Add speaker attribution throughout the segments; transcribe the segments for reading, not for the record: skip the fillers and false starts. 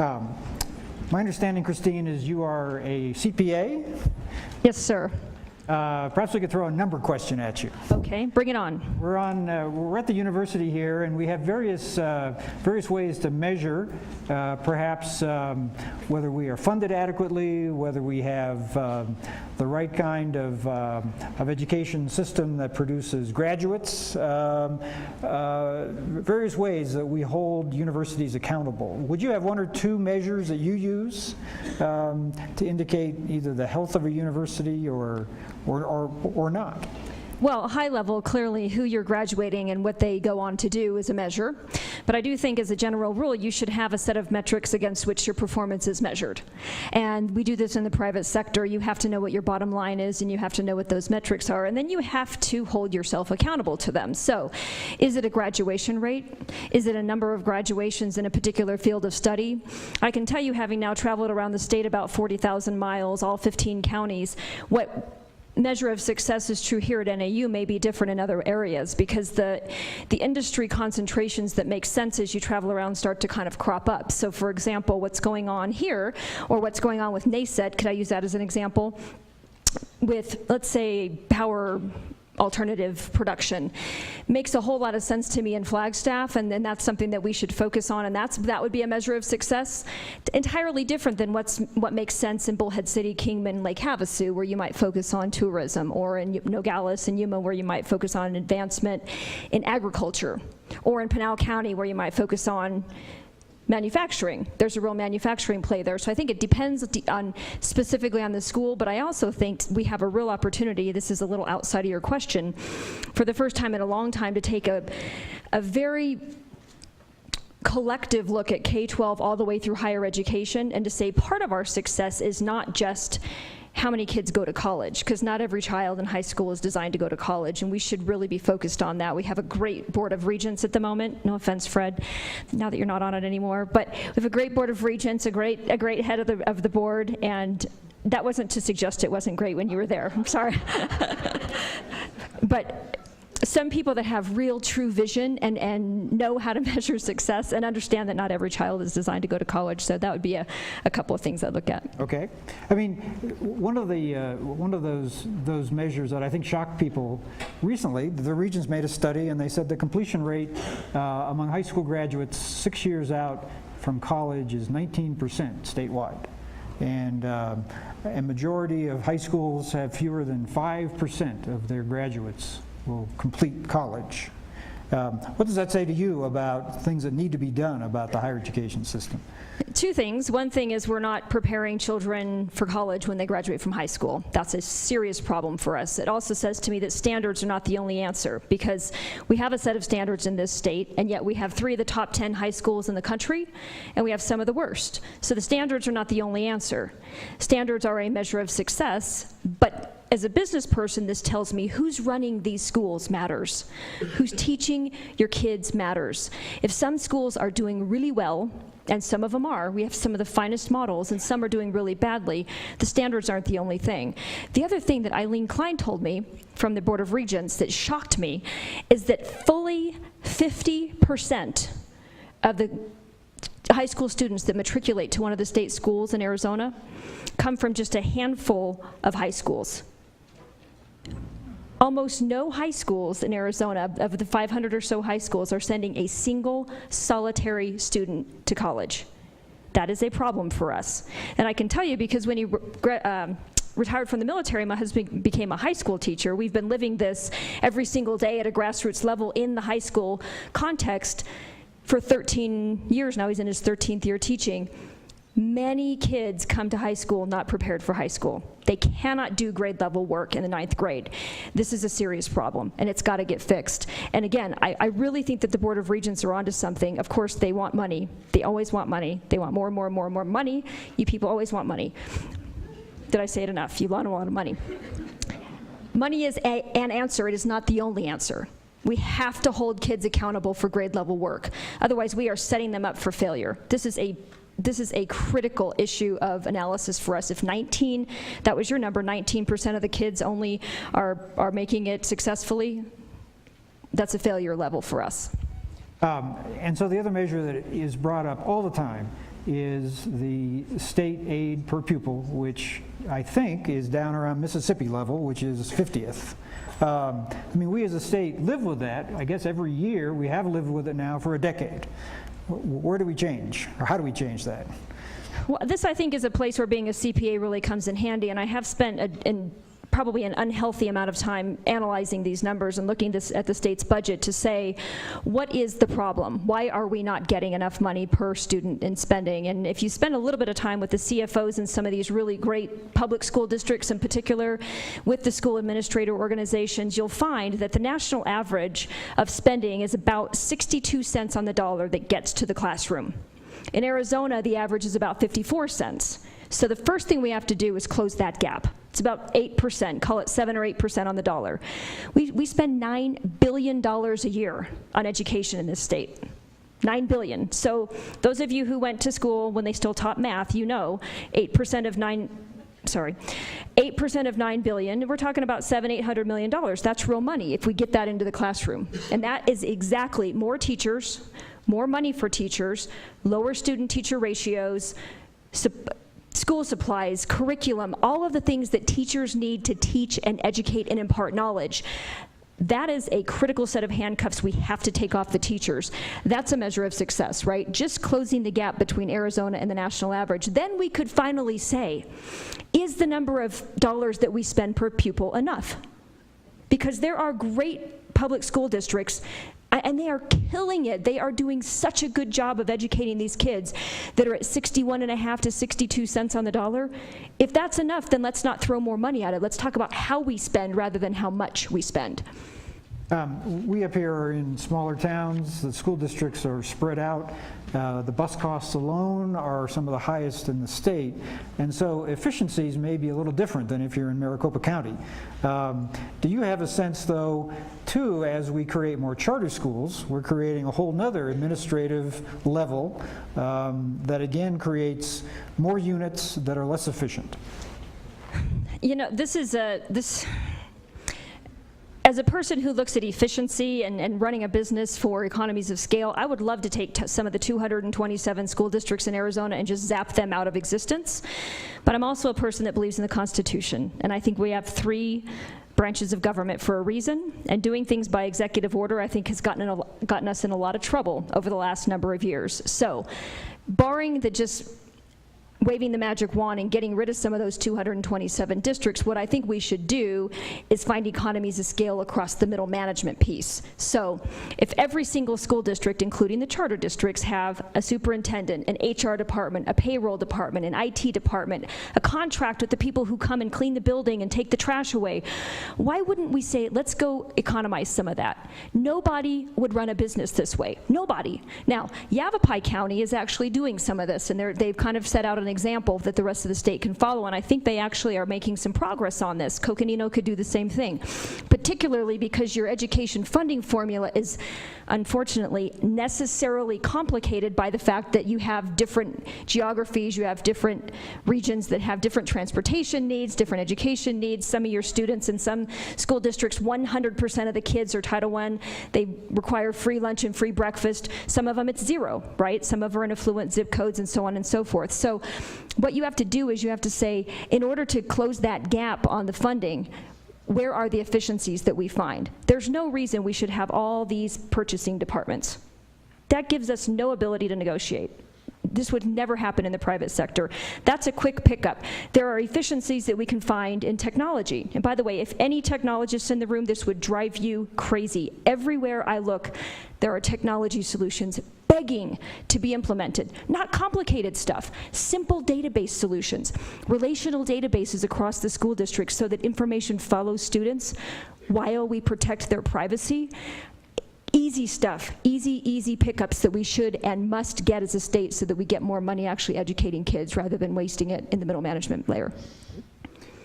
Speaker 1: My understanding, Christine, is you are a CPA.
Speaker 2: Yes, sir.
Speaker 1: Perhaps we could throw a number question at you.
Speaker 2: Okay, bring it on.
Speaker 1: We're at the university here, and we have various ways to measure, perhaps whether we are funded adequately, whether we have the right kind of education system that produces graduates. Various ways that we hold universities accountable. Would you have one or two measures that you use to indicate either the health of a university or not?
Speaker 2: Well, high level, clearly who you're graduating and what they go on to do is a measure. But I do think as a general rule, you should have a set of metrics against which your performance is measured. And we do this in the private sector. You have to know what your bottom line is, and you have to know what those metrics are, and then you have to hold yourself accountable to them. So is it a graduation rate? Is it a number of graduations in a particular field of study? I can tell you, having now traveled around the state about 40,000 miles, all 15 counties, what measure of success is true here at NAU may be different in other areas, because the industry concentrations that make sense as you travel around start to kind of crop up. So for example, what's going on here, or what's going on with NACET, could I use that as an example? With, let's say, power alternative production, makes a whole lot of sense to me in Flagstaff, and then that's something that we should focus on, and that would be a measure of success. Entirely different than what makes sense in Bullhead City, Kingman, Lake Havasu, where you might focus on tourism, or in Nogales and Yuma, where you might focus on advancement in agriculture, or in Pinal County, where you might focus on manufacturing. There's a real manufacturing play there. So I think it depends specifically on the school, but I also think we have a real opportunity, this is a little outside of your question, for the first time in a long time to take a very collective look at K-12 all the way through higher education, and to say part of our success is not just how many kids go to college, because not every child in high school is designed to go to college, and we should really be focused on that. We have a great board of regents at the moment. No offense, Fred, now that you're not on it anymore, but we have a great board of regents, a great head of the board, and that wasn't to suggest it wasn't great when you were there. I'm sorry. But some people that have real true vision and know how to measure success and understand that not every child is designed to go to college. So that would be a couple of things I'd look at.
Speaker 1: Okay. I mean, one of those measures that I think shocked people recently, the Regents made a study, and they said the completion rate among high school graduates 6 years out from college is 19% statewide. And a majority of high schools have fewer than 5% of their graduates will complete college. What does that say to you about things that need to be done about the higher education system?
Speaker 2: Two things. One thing is we're not preparing children for college when they graduate from high school. That's a serious problem for us. It also says to me that standards are not the only answer, because we have a set of standards in this state, and yet we have 3 of the top 10 high schools in the country, and we have some of the worst. So the standards are not the only answer. Standards are a measure of success, but as a business person, this tells me who's running these schools matters. Who's teaching your kids matters. If some schools are doing really well, and some of them are, we have some of the finest models, and some are doing really badly, the standards aren't the only thing. The other thing that Cline told me from the Board of Regents that shocked me is that fully 50% of the high school students that matriculate to one of the state schools in Arizona come from just a handful of high schools. Almost no high schools in Arizona, of the 500 or so high schools, are sending a single solitary student to college. That is a problem for us. And I can tell you, because when he retired from the military, my husband became a high school teacher. We've been living this every single day at a grassroots level in the high school context for 13 years now. He's in his 13th year teaching. Many kids come to high school not prepared for high school. They cannot do grade level work in the 9th grade. This is a serious problem, and it's got to get fixed. And again, I really think that the Board of Regents are onto something. Of course, they want money. They always want money. They want more and more and more and more money. You people always want money. Did I say it enough? You want a lot of money. Money is an answer. It is not the only answer. We have to hold kids accountable for grade level work. Otherwise, we are setting them up for failure. This is a critical issue of analysis for us. If 19, that was your number, 19% of the kids only are making it successfully, that's a failure level for us.
Speaker 1: And so the other measure that is brought up all the time is the state aid per pupil, which I think is down around Mississippi level, which is 50th. I mean, we as a state live with that. I guess every year we have lived with it now for a decade. Where do we change, or how do we change that?
Speaker 2: Well, this, I think, is a place where being a CPA really comes in handy, and I have spent probably an unhealthy amount of time analyzing these numbers and looking at the state's budget to say, what is the problem? Why are we not getting enough money per student in spending? And if you spend a little bit of time with the CFOs in some of these really great public school districts in particular, with the school administrator organizations, you'll find that the national average of spending is about 62 cents on the dollar that gets to the classroom. In Arizona, the average is about 54 cents. So the first thing we have to do is close that gap. It's about 8%, call it 7 or 8% on the dollar. We spend $9 billion a year on education in this state. $9 billion. So those of you who went to school when they still taught math, you know 8% of 9 billion, we're talking about $700–800 million. That's real money if we get that into the classroom. And that is exactly more teachers, more money for teachers, lower student-teacher ratios, school supplies, curriculum, all of the things that teachers need to teach and educate and impart knowledge. That is a critical set of handcuffs we have to take off the teachers. That's a measure of success, right? Just closing the gap between Arizona and the national average. Then we could finally say, is the number of dollars that we spend per pupil enough? Because there are great public school districts and they are killing it. They are doing such a good job of educating these kids that are at 61.5 to 62 cents on the dollar. If that's enough, then let's not throw more money at it. Let's talk about how we spend rather than how much we spend.
Speaker 1: We up here are in smaller towns. The school districts are spread out. The bus costs alone are some of the highest in the state. And so efficiencies may be a little different than if you're in Maricopa County. Do you have a sense, though, too, as we create more charter schools, we're creating a whole nother administrative level that again creates more units that are less efficient?
Speaker 2: You know, as a person who looks at efficiency and running a business for economies of scale, I would love to take some of the 227 school districts in Arizona and just zap them out of existence. But I'm also a person that believes in the Constitution, and I think we have 3 branches of government for a reason, and doing things by executive order, I think, has gotten us in a lot of trouble over the last number of years. So, barring the just waving the magic wand and getting rid of some of those 227 districts, what I think we should do is find economies of scale across the middle management piece. So if every single school district, including the charter districts, have a superintendent, an HR department, a payroll department, an IT department, a contract with the people who come and clean the building and take the trash away, why wouldn't we say, let's go economize some of that? Nobody would run a business this way. Nobody. Now, Yavapai County is actually doing some of this, and they've kind of set out an example that the rest of the state can follow, and I think they actually are making some progress on this. Coconino could do the same thing, particularly because your education funding formula is unfortunately necessarily complicated by the fact that you have different geographies, you have different regions that have different transportation needs, different education needs. Some of your students in some school districts, 100% of the kids are Title I. They require free lunch and free breakfast. Some of them it's 0, right? Some of them are in affluent zip codes and so on and so forth. So what you have to do is you have to say, in order to close that gap on the funding, where are the efficiencies that we find? There's no reason we should have all these purchasing departments. That gives us no ability to negotiate. This would never happen in the private sector. That's a quick pickup. There are efficiencies that we can find in technology. And by the way, if any technologists in the room, this would drive you crazy. Everywhere I look, there are technology solutions begging to be implemented. Not complicated stuff, simple database solutions, relational databases across the school district so that information follows students while we protect their privacy. Easy stuff, easy pickups that we should and must get as a state so that we get more money actually educating kids rather than wasting it in the middle management layer.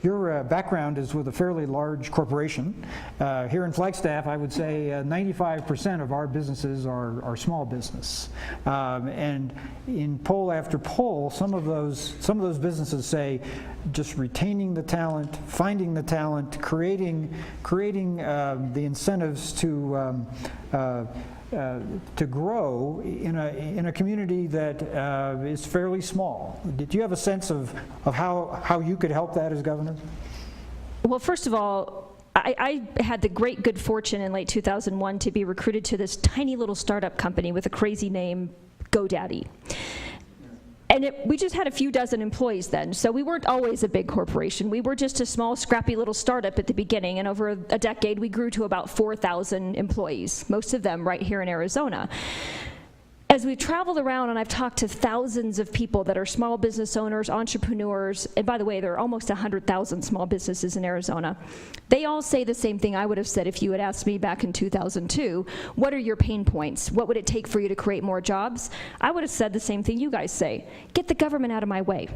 Speaker 1: Your background is with a fairly large corporation. Here in Flagstaff, I would say 95% of our businesses are small business. And in poll after poll, some of those businesses say just retaining the talent, finding the talent, creating the incentives to to grow in a community that is fairly small. Did you have a sense of how you could help that as governor?
Speaker 2: Well, first of all, I had the great good fortune in late 2001 to be recruited to this tiny little startup company with a crazy name, GoDaddy. And we just had a few dozen employees then, so we weren't always a big corporation. We were just a small, scrappy little startup at the beginning, and over a decade, we grew to about 4,000 employees, most of them right here in Arizona. As we've traveled around and I've talked to thousands of people that are small business owners, entrepreneurs, and by the way, there are almost 100,000 small businesses in Arizona, they all say the same thing I would have said if you had asked me back in 2002, what are your pain points? What would it take for you to create more jobs? I would have said the same thing you guys say. Get the government out of my way.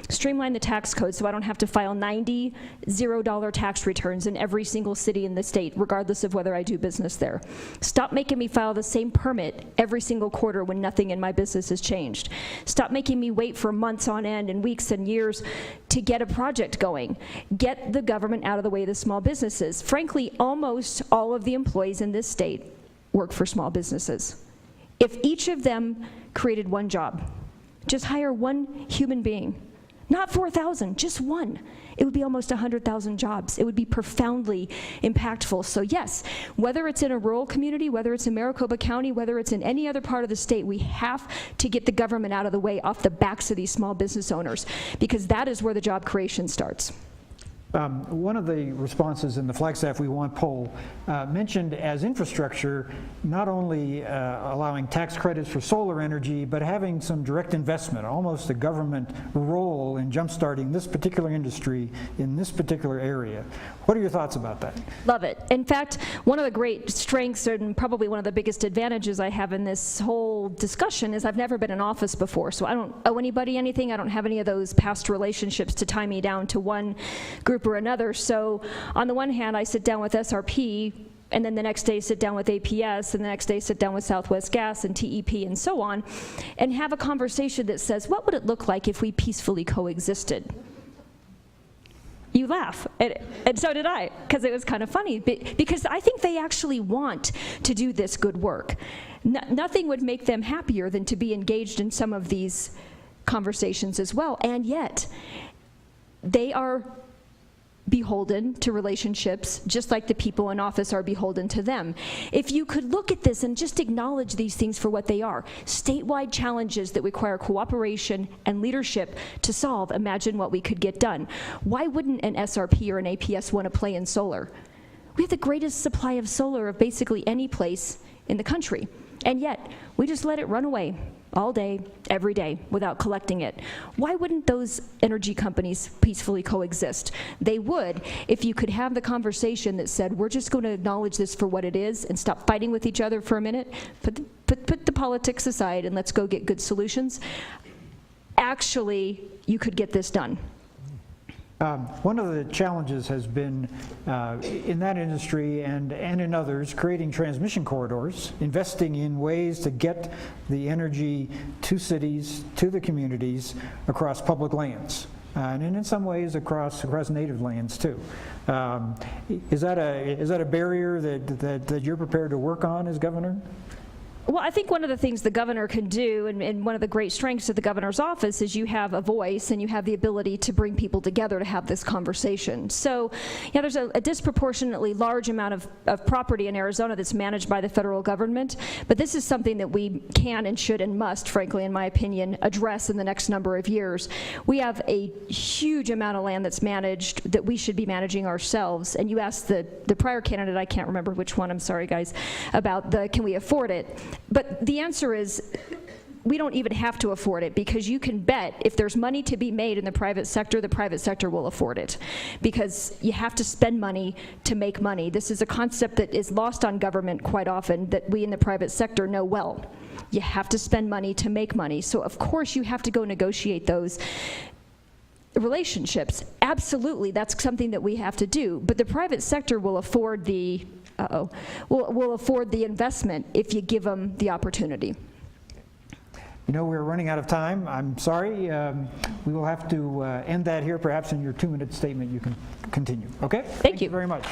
Speaker 2: Streamline the tax code so I don't have to file 90 $0 tax returns in every single city in the state, regardless of whether I do business there. Stop making me file the same permit every single quarter when nothing in my business has changed. Stop making me wait for months on end and weeks and years to get a project going. Get the government out of the way of the small businesses. Frankly, almost all of the employees in this state work for small businesses. If each of them created one job, just hire one human being, not 4,000, just one. It would be almost 100,000 jobs. It would be profoundly impactful. So yes, whether it's in a rural community, whether it's in Maricopa County, whether it's in any other part of the state, we have to get the government out of the way off the backs of these small business owners, because that is where the job creation starts.
Speaker 1: One of the responses in the Flagstaff We Want poll mentioned as infrastructure not only allowing tax credits for solar energy, but having some direct investment, almost a government role in jumpstarting this particular industry in this particular area. What are your thoughts about that?
Speaker 2: Love it. In fact, one of the great strengths and probably one of the biggest advantages I have in this whole discussion is I've never been in office before, so I don't owe anybody anything. I don't have any of those past relationships to tie me down to one group or another. So on the one hand, I sit down with SRP, and then the next day sit down with APS, and the next day sit down with Southwest Gas and TEP and so on, and have a conversation that says, what would it look like if we peacefully coexisted? You laugh, and so did I, because it was kind of funny, because I think they actually want to do this good work. Nothing would make them happier than to be engaged in some of these conversations as well, and yet they are beholden to relationships just like the people in office are beholden to them. If you could look at this and just acknowledge these things for what they are, statewide challenges that require cooperation and leadership to solve, imagine what we could get done. Why wouldn't an SRP or an APS want to play in solar? We have the greatest supply of solar of basically any place in the country, and yet we just let it run away all day, every day, without collecting it. Why wouldn't those energy companies peacefully coexist? They would if you could have the conversation that said, we're just going to acknowledge this for what it is and stop fighting with each other for a minute, put the politics aside and let's go get good solutions. Actually, you could get this done.
Speaker 1: One of the challenges has been in that industry and in others, creating transmission corridors, investing in ways to get the energy to cities, to the communities, across public lands, and in some ways across native lands too. Is that a barrier that you're prepared to work on as governor?
Speaker 2: Well, I think one of the things the governor can do, and one of the great strengths of the governor's office, is you have a voice and you have the ability to bring people together to have this conversation. So, yeah, there's a disproportionately large amount of property in Arizona that's managed by the federal government, but this is something that we can and should and must, frankly, in my opinion, address in the next number of years. We have a huge amount of land that's managed that we should be managing ourselves, and you asked the prior candidate, I can't remember which one, I'm sorry guys, about can we afford it? But the answer is, we don't even have to afford it, because you can bet if there's money to be made in the private sector will afford it, because you have to spend money to make money. This is a concept that is lost on government quite often, that we in the private sector know well. You have to spend money to make money. So of course you have to go negotiate those relationships. Absolutely, that's something that we have to do. But the private sector will afford the will afford the investment if you give them the opportunity.
Speaker 1: You know, we're running out of time. I'm sorry. We will have to end that here. Perhaps in your 2-minute statement you can continue. Okay?
Speaker 2: Thank you
Speaker 1: very much.